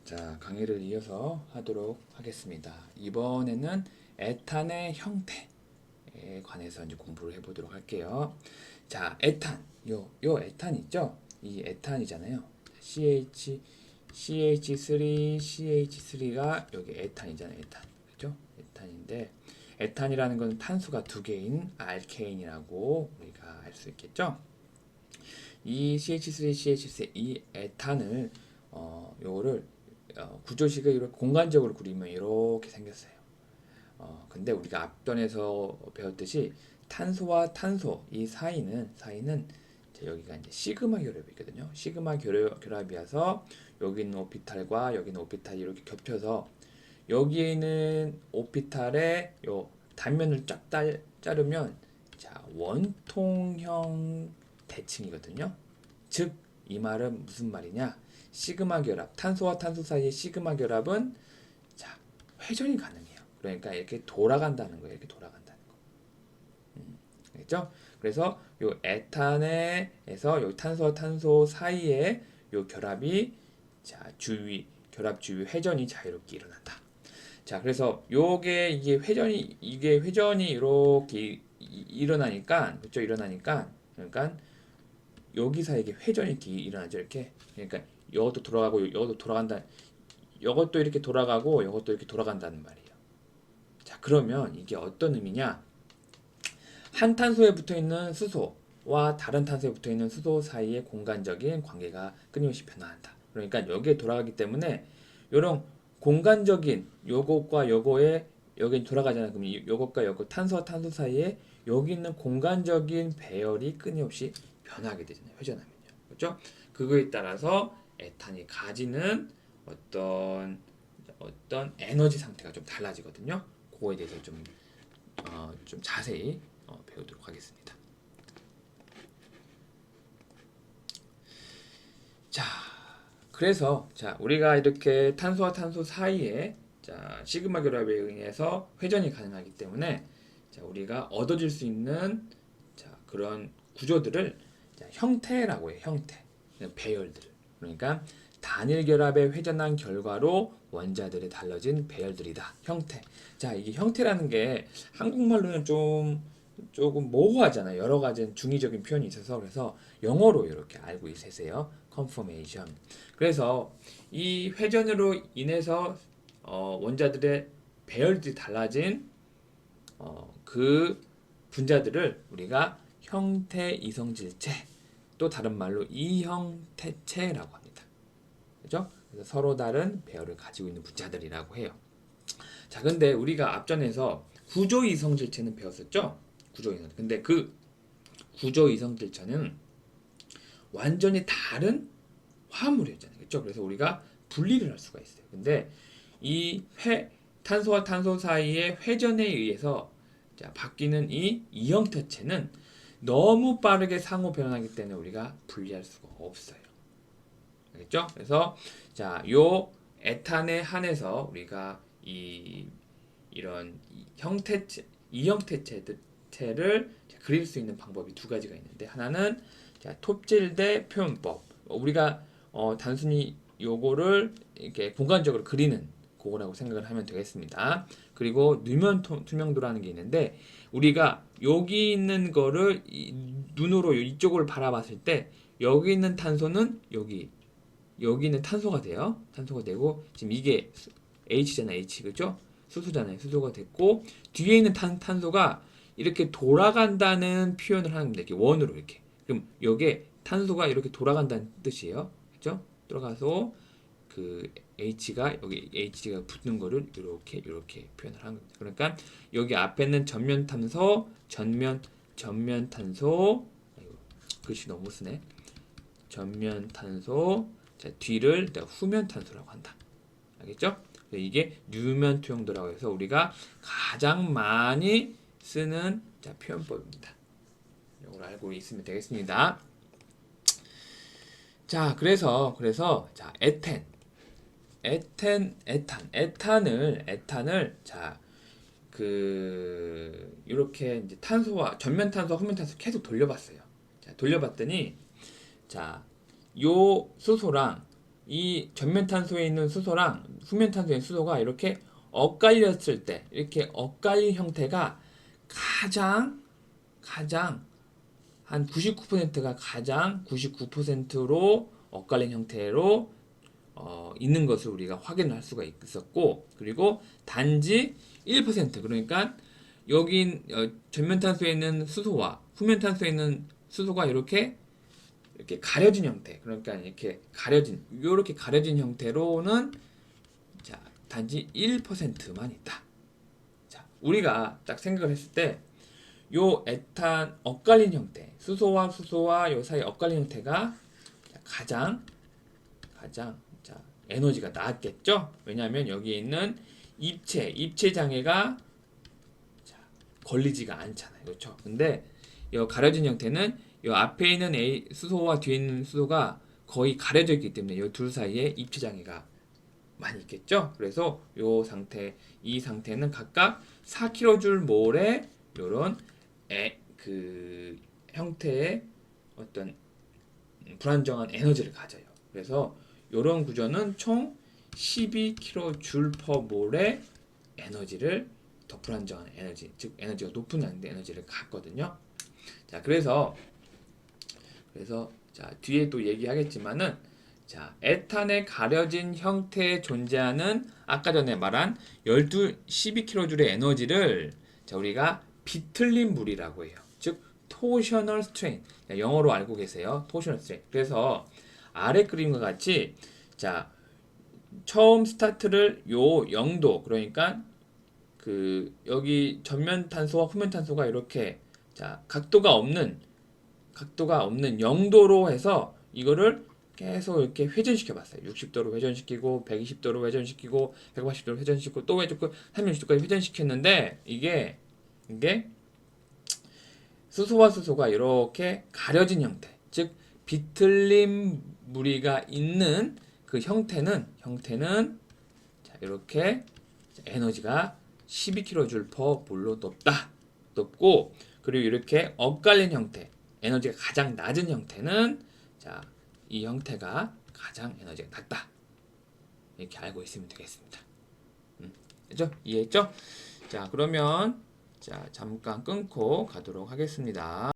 자, 강의를 이어서 하도록 하겠습니다. 이번에는 에탄의 형태에 관해서 이제 공부를 해보도록 할게요. 자, 에탄. 요 에탄 있죠? 이 에탄이잖아요. CH3가 여기 에탄이잖아요. 에탄. 그죠? 에탄인데, 에탄이라는 건 탄수가 두 개인 알케인이라고 우리가 알 수 있겠죠? 이 CH3, 이 에탄을, 요거를 구조식을 이렇게 공간적으로 그리면 이렇게 생겼어요. 근데 우리가 앞전에서 배웠듯이 탄소와 탄소 이 사이는 여기가 이제 시그마 결합이거든요. 시그마 결합이어서 여기 있는 오피탈과 여기 있는 오피탈이 이렇게 겹쳐서 여기에 있는 오피탈의 요 단면을 쫙 자르면 자 원통형 대칭이거든요. 즉 이 말은 무슨 말이냐? 시그마 결합, 탄소와 탄소 사이의 시그마 결합은 자 회전이 가능해요. 그러니까 이렇게 돌아간다는 거예요. 이렇게 돌아간다는 거. 알겠죠? 그래서 요 에탄에서 요 탄소와 탄소 사이에 요 결합이 자 결합 주위 회전이 자유롭게 일어난다. 자 그래서 이게 회전이 이렇게 일어나니까 그렇죠? 그러니까 여기 사이에 회전이 이렇게 일어나죠. 이렇게 그러니까 이것도 돌아가고 이것도 돌아간다. 이것도 이렇게 돌아가고 이것도 이렇게 돌아간다는 말이에요. 자 그러면 이게 어떤 의미냐? 한 탄소에 붙어있는 수소와 다른 탄소에 붙어있는 수소 사이의 공간적인 관계가 끊임없이 변화한다. 그러니까 여기에 돌아가기 때문에 이런 공간적인 요것과 요거에 여기 돌아가잖아요. 그럼 요것과 요거 탄소와 탄소 사이에 여기 있는 공간적인 배열이 끊임없이 변하게 되잖아요. 회전하면요. 그렇죠? 그거에 따라서 에탄이 가지는 어떤 에너지 상태가 좀 달라지거든요. 그거에 대해서 좀 자세히 배우도록 하겠습니다. 자, 그래서 자 우리가 이렇게 탄소와 탄소 사이에 자 시그마 결합에 의해서 회전이 가능하기 때문에 자 우리가 얻어질 수 있는 자 그런 구조들을 자, 형태라고 해요. 형태, 배열들. 그러니까 단일 결합에 회전한 결과로 원자들이 달라진 배열들이다. 형태. 자 이게 형태라는 게 한국말로는 조금 모호하잖아요. 여러 가지 중의적인 표현이 있어서 그래서 영어로 이렇게 알고 있으세요. conformation. 그래서 이 회전으로 인해서 원자들의 배열들이 달라진 그 분자들을 우리가 형태 이성질체 또 다른 말로 이형태체라고 합니다. 그죠? 그래서 서로 다른 배열을 가지고 있는 분자들이라고 해요. 자, 근데 우리가 앞전에서 구조 이성질체는 배웠었죠? 구조 이성. 근데 그 구조 이성질체는 완전히 다른 화합물이었잖아요. 그렇죠? 그래서 우리가 분리를 할 수가 있어요. 근데 이 탄소와 탄소 사이의 회전에 의해서 자, 바뀌는 이 이형태체는 너무 빠르게 상호 변하기 때문에 우리가 분리할 수가 없어요. 알겠죠? 그래서 자, 요 에탄에 한해서 우리가 이런 이형태체를 그릴 수 있는 방법이 두 가지가 있는데 하나는 자, 톱질대 표현법. 우리가 단순히 요거를 이렇게 공간적으로 그리는 그거라고 생각을 하면 되겠습니다. 그리고 누면 투명도라는 게 있는데 우리가 여기 있는 거를 눈으로 이쪽을 바라봤을 때 여기 있는 탄소는 여기 있는 탄소가 돼요. 탄소가 되고 지금 이게 H잖아, H 그죠? 수소잖아요. 수소가 됐고 뒤에 있는 탄소가 이렇게 돌아간다는 표현을 하는 겁니다. 이렇게 원으로 이렇게. 그럼 여기에 탄소가 이렇게 돌아간다는 뜻이에요. 그죠? 들어가서 그 H가 붙는 거를 이렇게 표현을 하는 겁니다. 그러니까 여기 앞에는 전면 탄소, 아이고, 글씨 너무 쓰네. 전면 탄소, 자, 뒤를 후면 탄소라고 한다. 알겠죠? 이게 뉴면 투영도라고 해서 우리가 가장 많이 쓰는 자, 표현법입니다. 이걸 알고 있으면 되겠습니다. 자, 그래서 자, 에탄을 자, 이렇게 이제 전면 탄소와 후면 탄소 계속 돌려봤어요. 자, 돌려봤더니 자, 요 수소랑 이 전면 탄소에 있는 수소랑 후면 탄소에 있는 수소가 이렇게 엇갈렸을 때, 이렇게 엇갈린 형태가 가장 한 99%가 가장 99%로 엇갈린 형태로 있는 것을 우리가 확인할 수가 있었고, 그리고 단지 1% 그러니까 여기 전면 탄소에 있는 수소와 후면 탄소에 있는 수소가 이렇게 가려진 형태, 그러니까 이렇게 가려진 형태로는 자, 단지 1%만 있다. 자, 우리가 딱 생각을 했을 때 요 에탄 엇갈린 형태, 수소와 요 사이 엇갈린 형태가 가장 자, 에너지가 낮겠죠? 왜냐하면 여기에 있는 입체 장애가 자, 걸리지가 않잖아요. 그렇죠? 근데 이 가려진 형태는 이 앞에 있는 수소와 뒤에 있는 수소가 거의 가려져 있기 때문에 이 둘 사이에 입체 장애가 많이 있겠죠? 그래서 이 상태는 각각 4kJ/몰의 이런 그 형태의 어떤 불안정한 에너지를 가져요. 그래서 이런 구조는 총 12kJ/몰의 에너지를 더 불안정한 에너지, 즉 에너지가 높은 에너지를 갖거든요. 자, 그래서 자, 뒤에 또 얘기하겠지만은 자, 에탄의 가려진 형태에 존재하는 아까 전에 말한 12kJ의 에너지를 자, 우리가 비틀린 물이라고 해요. 즉 토셔널 스트레인. 영어로 알고 계세요. 토셔널 스트레인. 그래서 아래 그림과 같이 자, 처음 스타트를 요 0도 그러니까 그 여기 전면 탄소와 후면 탄소가 이렇게 자, 각도가 없는 0도로 해서 이거를 계속 이렇게 회전시켜 봤어요. 60도로 회전시키고 120도로 회전시키고 180도로 회전시키고 또 회전시키고 360도까지 회전시켰는데 이게 수소와 수소가 이렇게 가려진 형태, 즉 비틀림 무리가 있는 그 형태는 자, 이렇게 에너지가 12kJ/몰로 높고, 그리고 이렇게 엇갈린 형태, 에너지가 가장 낮은 형태는 자, 이 형태가 가장 에너지가 낮다. 이렇게 알고 있으면 되겠습니다. 됐죠? 이해했죠? 자, 그러면 자, 잠깐 끊고 가도록 하겠습니다.